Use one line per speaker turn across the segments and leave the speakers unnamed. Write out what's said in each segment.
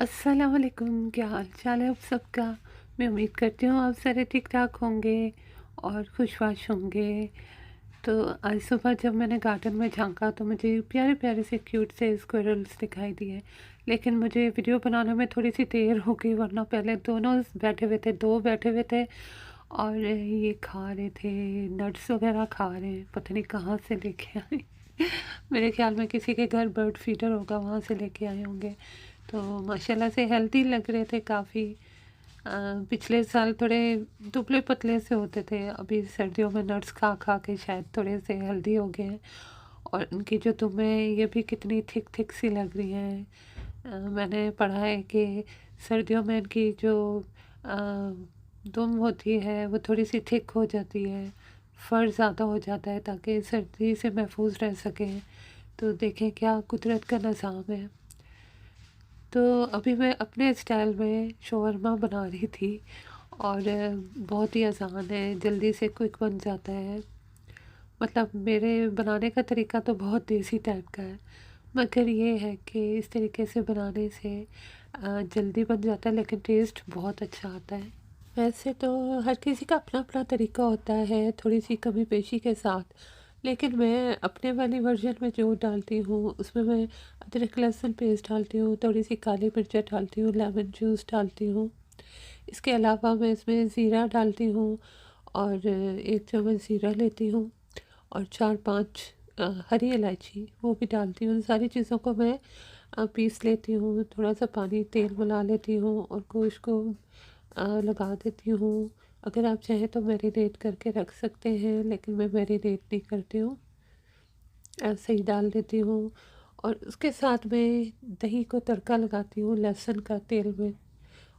अस्सलाम वालेकुम, क्या हाल चाल है आप सबका। मैं उम्मीद करती हूँ आप सारे ठीक ठाक होंगे और खुशबाश होंगे। तो आज सुबह जब मैंने गार्डन में झांका तो मुझे प्यारे प्यारे से क्यूट से स्क्विरल्स दिखाई दिए, लेकिन मुझे वीडियो बनाने में थोड़ी सी देर हो गई, वरना पहले दोनों बैठे हुए थे, दो बैठे हुए थे और ये खा रहे थे, नट्स वगैरह खा रहे हैं, पता नहीं कहाँ से लेके आए। मेरे ख्याल में किसी के घर बर्ड फीडर होगा, वहाँ से लेके आए होंगे। तो माशाल्लाह से हेल्दी लग रहे थे काफ़ी। पिछले साल थोड़े दुबले पतले से होते थे, अभी सर्दियों में नट्स खा खा के शायद थोड़े से हेल्दी हो गए हैं। और इनकी जो दुमें ये भी कितनी थिक थिक सी लग रही हैं। मैंने पढ़ा है कि सर्दियों में इनकी जो अ, दुम होती है वो थोड़ी सी थिक हो जाती है, फर ज़्यादा हो जाता है ताकि सर्दी से महफूज रह सकें। तो देखें क्या कुदरत का निज़ाम है। तो अभी मैं अपने स्टाइल में शवरमा बना रही थी और बहुत ही आसान है, जल्दी से क्विक बन जाता है। मतलब मेरे बनाने का तरीका तो बहुत देसी टाइप का है, मगर ये है कि इस तरीके से बनाने से जल्दी बन जाता है, लेकिन टेस्ट बहुत अच्छा आता है। वैसे तो हर किसी का अपना अपना तरीका होता है, थोड़ी सी कमी पेशी के साथ, लेकिन मैं अपने वाली वर्जन में जो डालती हूँ उसमें मैं अदरक लहसुन पेस्ट डालती हूँ, थोड़ी सी काली मिर्च डालती हूँ, लेमन जूस डालती हूँ। इसके अलावा मैं इसमें ज़ीरा डालती हूँ और 1 चम्मच ज़ीरा लेती हूँ और 4-5 हरी इलायची वो भी डालती हूँ। सारी चीज़ों को मैं पीस लेती हूँ, थोड़ा सा पानी तेल मिला लेती हूँ और गोश्त को लगा देती हूँ। अगर आप चाहें तो मैरिनेट करके रख सकते हैं, लेकिन मैं मैरिनेट नहीं करती हूँ, ऐसे ही डाल देती हूँ। और उसके साथ में दही को तड़का लगाती हूँ लहसुन का तेल में,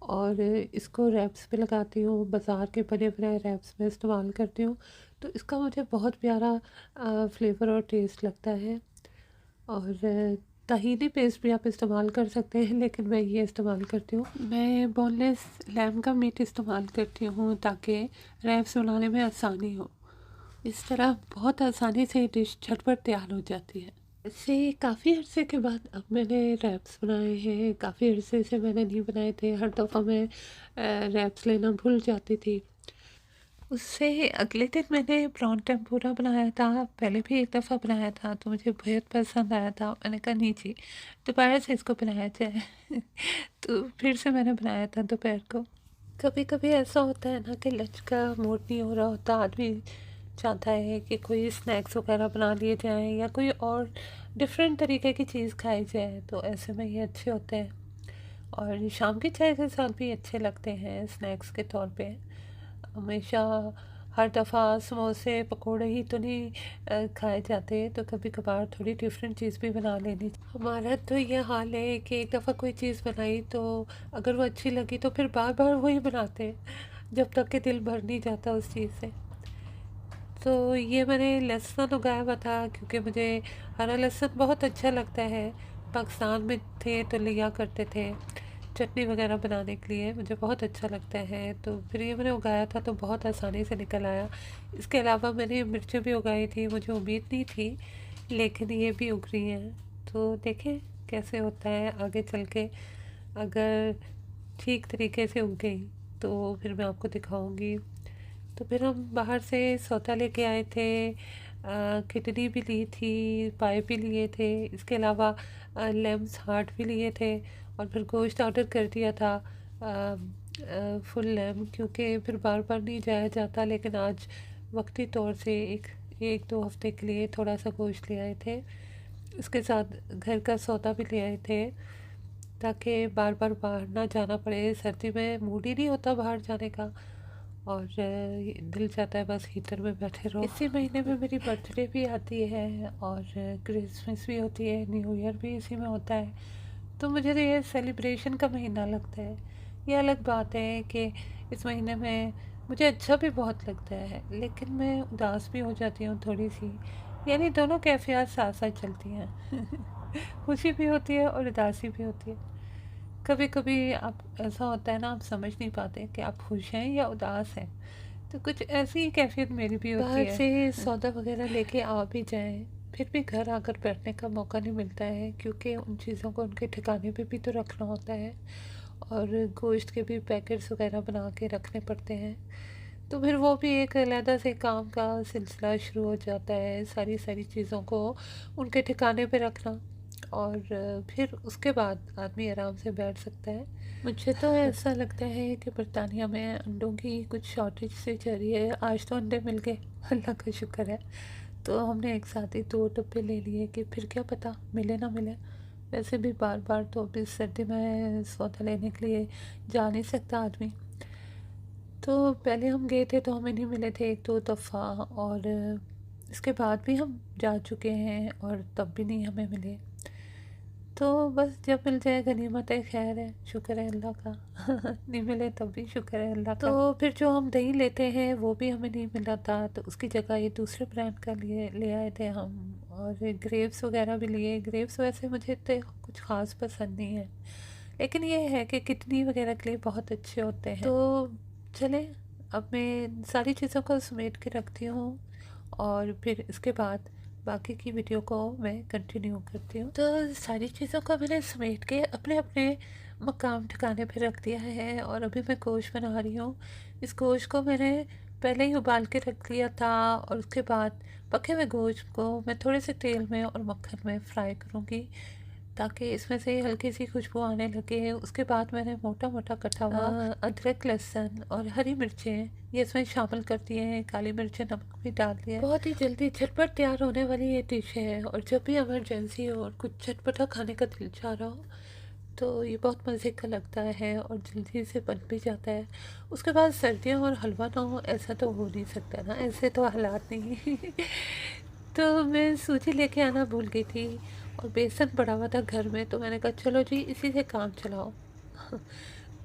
और इसको रैप्स पे लगाती हूँ, बाज़ार के बने बनाए रैप्स में इस्तेमाल करती हूँ। तो इसका मुझे बहुत प्यारा फ्लेवर और टेस्ट लगता है। और तहीनी पेस्ट भी आप इस्तेमाल कर सकते हैं, लेकिन मैं ये इस्तेमाल करती हूँ। मैं बोनलेस लैम का मीट इस्तेमाल करती हूँ ताकि रैप्स बनाने में आसानी हो। इस तरह बहुत आसानी से डिश झटपट तैयार हो जाती है। ऐसे काफ़ी अरसे के बाद अब मैंने रैप्स बनाए हैं, काफ़ी अरसे से मैंने नहीं बनाए थे, हर दफ़ा मैं रैप्स लेना भूल जाती थी। उससे अगले दिन मैंने प्रॉन टेम्पुरा बनाया था, पहले भी एक दफ़ा बनाया था तो मुझे बहुत पसंद आया था। मैंने कहा नहीं जी, दोबारा से इसको बनाया जाए। तो फिर से मैंने बनाया था दोपहर को। कभी-कभी ऐसा होता है ना कि लंच का मूड नहीं हो रहा होता, आदमी चाहता है कि कोई स्नैक्स वगैरह बना लिए जाएँ या कोई और डिफरेंट तरीके की चीज़ खाई जाए, तो ऐसे में ये अच्छे होते हैं। और शाम की चाय के साथ भी अच्छे लगते हैं स्नैक्स के तौर पे। हमेशा हर दफ़ा समोसे पकोड़े ही तो नहीं खाए जाते, तो कभी कभार थोड़ी डिफरेंट चीज़ भी बना लेनी। हमारा तो ये हाल है कि एक दफ़ा कोई चीज़ बनाई तो अगर वो अच्छी लगी तो फिर बार बार वही बनाते हैं जब तक कि दिल भर नहीं जाता उस चीज़ से। तो ये मैंने लहसुन उगाया हुआ था क्योंकि मुझे हरा लहसुन बहुत अच्छा लगता है। पाकिस्तान में थे तो लिया करते थे चटनी वगैरह बनाने के लिए, मुझे बहुत अच्छा लगता है। तो फिर ये मैंने उगाया था तो बहुत आसानी से निकल आया। इसके अलावा मैंने मिर्चें भी उगाई थी, मुझे उम्मीद नहीं थी, लेकिन ये भी उग रही हैं। तो देखें कैसे होता है आगे चल के। अगर ठीक तरीके से उग गई तो फिर मैं आपको दिखाऊंगी। तो फिर हम बाहर से सौदा लेके आए थे, किडनी भी ली थी, पाए भी लिए थे, इसके अलावा लेम्स हार्ट भी लिए थे। और फिर गोश्त ऑर्डर कर दिया था फुल लैम, क्योंकि फिर बार बार नहीं जाया जाता। लेकिन आज वक्ती तौर से एक एक दो हफ्ते के लिए थोड़ा सा गोश्त ले आए थे, इसके साथ घर का सौदा भी ले आए थे ताकि बार बार बाहर ना जाना पड़े। सर्दी में मूड ही नहीं होता बाहर जाने का, और दिल चाहता है बस हीटर में बैठे रहो। इसी महीने में मेरी बर्थडे भी आती है और क्रिसमस भी होती है, न्यू ईयर भी इसी में होता है। तो मुझे तो ये सेलिब्रेशन का महीना लगता है। ये अलग बात है कि इस महीने में मुझे अच्छा भी बहुत लगता है, लेकिन मैं उदास भी हो जाती हूँ थोड़ी सी। यानी दोनों कैफियत साथ साथ चलती हैं। खुशी भी होती है और उदासी भी होती है। कभी कभी आप ऐसा होता है ना, आप समझ नहीं पाते कि आप खुश हैं या उदास हैं। तो कुछ ऐसी ही कैफियत मेरी भी होती है। बाहर से सौदा वगैरह लेके आ भी जाएं, फिर भी घर आकर बैठने का मौका नहीं मिलता है, क्योंकि उन चीज़ों को उनके ठिकाने पे भी तो रखना होता है और गोश्त के भी पैकेट्स वगैरह बना के रखने पड़ते हैं। तो फिर वो भी एक अलहदा से काम का सिलसिला शुरू हो जाता है, सारी सारी चीज़ों को उनके ठिकाने पे रखना, और फिर उसके बाद आदमी आराम से बैठ सकता है। मुझे तो ऐसा लगता है कि बरतानिया में अंडों की कुछ शॉर्टेज से चल रही है। आज तो अंडे मिल गए, अल्लाह का शुक्र है। तो हमने एक साथ ही 2 डब्बे ले लिए कि फिर क्या पता मिले ना मिले। वैसे भी बार बार तो अभी सर्दी में सौदा लेने के लिए जा नहीं सकता आदमी। तो पहले हम गए थे तो हमें नहीं मिले थे 1-2 दफ़ा, और इसके बाद भी हम जा चुके हैं और तब भी नहीं हमें मिले। तो बस जब मिल जाए गनीमत है, खैर है, शुक्र है अल्लाह का। नहीं मिले तब भी शुक्र है अल्लाह का। तो फिर जो हम दही लेते हैं वो भी हमें नहीं मिला था, तो उसकी जगह ये दूसरे ब्रांड का ले आए थे हम। और ग्रेप्स वगैरह भी लिए। ग्रेप्स वैसे मुझे तो कुछ ख़ास पसंद नहीं है, लेकिन ये है कि किडनी वगैरह के लिए बहुत अच्छे होते हैं। तो चले, अब मैं सारी चीज़ों को समेट के रखती हूँ और फिर इसके बाद बाकी की वीडियो को मैं कंटिन्यू करती हूँ। तो सारी चीज़ों को मैंने समेट के अपने अपने मकाम ठिकाने पे रख दिया है, और अभी मैं गोश्त बना रही हूँ। इस गोश्त को मैंने पहले ही उबाल के रख लिया था, और उसके बाद पके हुए गोश्त को मैं थोड़े से तेल में और मक्खन में फ्राई करूँगी, ताकि इसमें से हल्की सी खुशबू आने लगे। उसके बाद मैंने मोटा मोटा कटा हुआ अदरक, लहसुन और हरी मिर्चें ये इसमें शामिल कर दिए हैं, काली मिर्चें, नमक भी डाल दिया। बहुत ही जल्दी झटपट तैयार होने वाली ये डिश है, और जब भी इमरजेंसी हो और कुछ चटपटा खाने का दिल चाह रहा हो तो ये बहुत मज़े का लगता है और जल्दी से बन भी जाता है। उसके बाद सर्दियों और हलवा ना हो ऐसा तो हो नहीं सकता ना, ऐसे तो हालात नहीं। तो मैं सूजी लेके आना भूल गई थी, और बेसन पड़ा हुआ था घर में, तो मैंने कहा चलो जी इसी से काम चलाओ।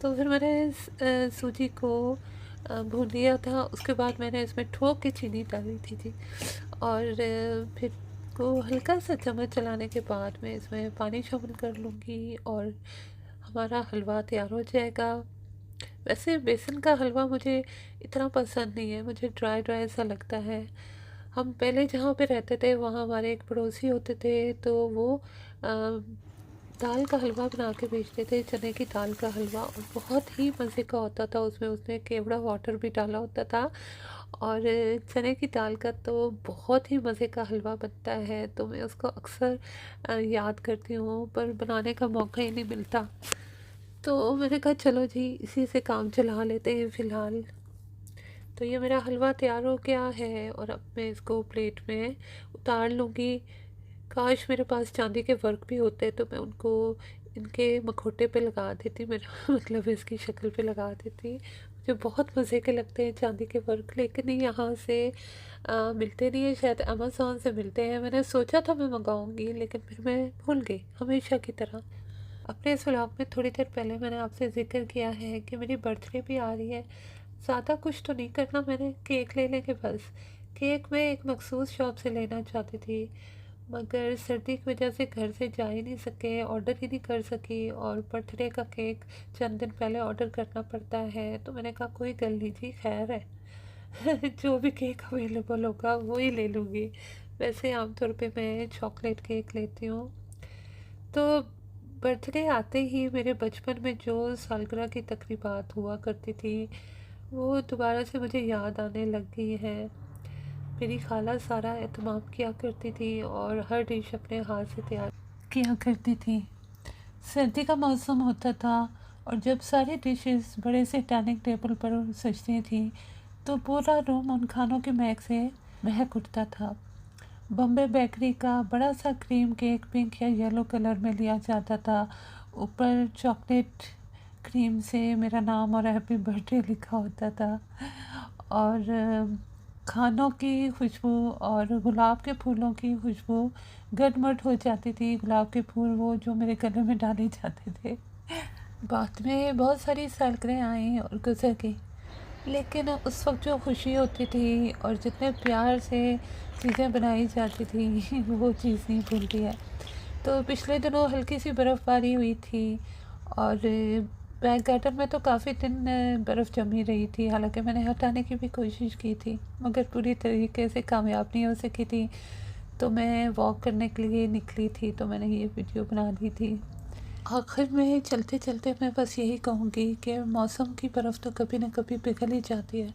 तो फिर मैंने सूजी को भून लिया था। उसके बाद मैंने इसमें ठोक के चीनी डाली थी जी, और फिर को हल्का सा चम्मच चलाने के बाद मैं इसमें पानी शामिल कर लूँगी और हमारा हलवा तैयार हो जाएगा। वैसे बेसन का हलवा मुझे इतना पसंद नहीं है, मुझे ड्राई ड्राई सा लगता है। हम पहले जहाँ पे रहते थे वहाँ हमारे एक पड़ोसी होते थे, तो वो दाल का हलवा बना के बेचते थे, चने की दाल का हलवा, और बहुत ही मज़े का होता था। उसमें उसने केवड़ा वाटर भी डाला होता था, और चने की दाल का तो बहुत ही मज़े का हलवा बनता है। तो मैं उसको अक्सर याद करती हूँ, पर बनाने का मौका ही नहीं मिलता। तो मैंने कहा चलो जी इसी से काम चला लेते हैं फ़िलहाल। तो ये मेरा हलवा तैयार हो गया है, और अब मैं इसको प्लेट में उतार लूँगी। काश मेरे पास चांदी के वर्क भी होते तो मैं उनको इनके मखोटे पे लगा देती, मेरा मतलब इसकी शक्ल पे लगा देती। मुझे बहुत मज़े के लगते हैं चांदी के वर्क, लेकिन यहाँ से मिलते नहीं है, शायद अमेज़ॉन से मिलते हैं। मैंने सोचा था मैं मंगाऊँगी, लेकिन फिर मैं भूल गई हमेशा की तरह। अपने इस व्लॉग में थोड़ी देर पहले मैंने आपसे ज़िक्र किया है कि मेरी बर्थडे भी आ रही है। ज़्यादा कुछ तो नहीं करना मैंने, केक ले लेंगे बस। केक मैं एक मखसूस शॉप से लेना चाहती थी, मगर सर्दी की वजह से घर से जा ही नहीं सके, ऑर्डर ही नहीं कर सकी, और बर्थडे का केक चंद दिन पहले ऑर्डर करना पड़ता है। तो मैंने कहा कोई गल नहीं जी, खैर है। जो भी केक अवेलेबल होगा वो ही ले लूँगी। वैसे आमतौर पे मैं चॉकलेट केक लेती हूँ। तो बर्थडे आते ही मेरे बचपन में जो सालगिरह की तकरीबात हुआ करती थी वो दोबारा से मुझे याद आने लग गई है। मेरी खाला सारा एहतमाम किया करती थी और हर डिश अपने हाथ से तैयार किया करती थी। सर्दी का मौसम होता था, और जब सारी डिशेस बड़े से डाइनिंग टेबल पर सजती थी तो पूरा रूम उन खानों की महक से महक उठता था। बॉम्बे बेकरी का बड़ा सा क्रीम केक पिंक या येलो कलर में लिया जाता था। ऊपर चॉकलेट क्रीम से मेरा नाम और हैप्पी बर्थडे लिखा होता था, और खानों की खुशबू और गुलाब के फूलों की खुशबू गटमट हो जाती थी। गुलाब के फूल वो जो मेरे गले में डाले जाते थे। बाद में बहुत सारी सालगिरह आई और गुजर गई, लेकिन उस वक्त जो खुशी होती थी और जितने प्यार से चीज़ें बनाई जाती थी वो चीज़ नहीं भूलती है। तो पिछले दिनों हल्की सी बर्फ़बारी हुई थी, और बैक गार्डन में तो काफ़ी दिन बर्फ़ जमी रही थी। हालांकि मैंने हटाने की भी कोशिश की थी, मगर पूरी तरीके से कामयाब नहीं हो सकी थी। तो मैं वॉक करने के लिए निकली थी, तो मैंने ये वीडियो बना दी थी। आखिर में चलते चलते मैं बस यही कहूँगी कि मौसम की बर्फ़ तो कभी न कभी पिघल ही जाती है,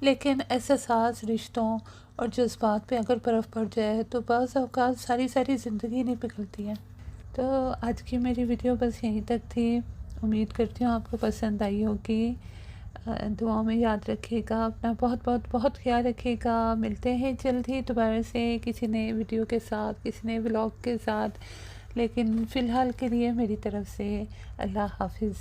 लेकिन एहसास, रिश्तों और जज्बात पे अगर बर्फ़ पड़ जाए तो बाज़ औक़ात सारी सारी ज़िंदगी नहीं पिघलती है। तो आज की मेरी वीडियो बस यहीं तक थी। उम्मीद करती हूँ आपको पसंद आई होगी। दुआओं में याद रखिएगा, अपना बहुत बहुत बहुत ख्याल रखिएगा। मिलते हैं जल्द ही दोबारा से किसी नए वीडियो के साथ, किसी नए व्लॉग के साथ। लेकिन फ़िलहाल के लिए मेरी तरफ़ से अल्लाह हाफ़िज़।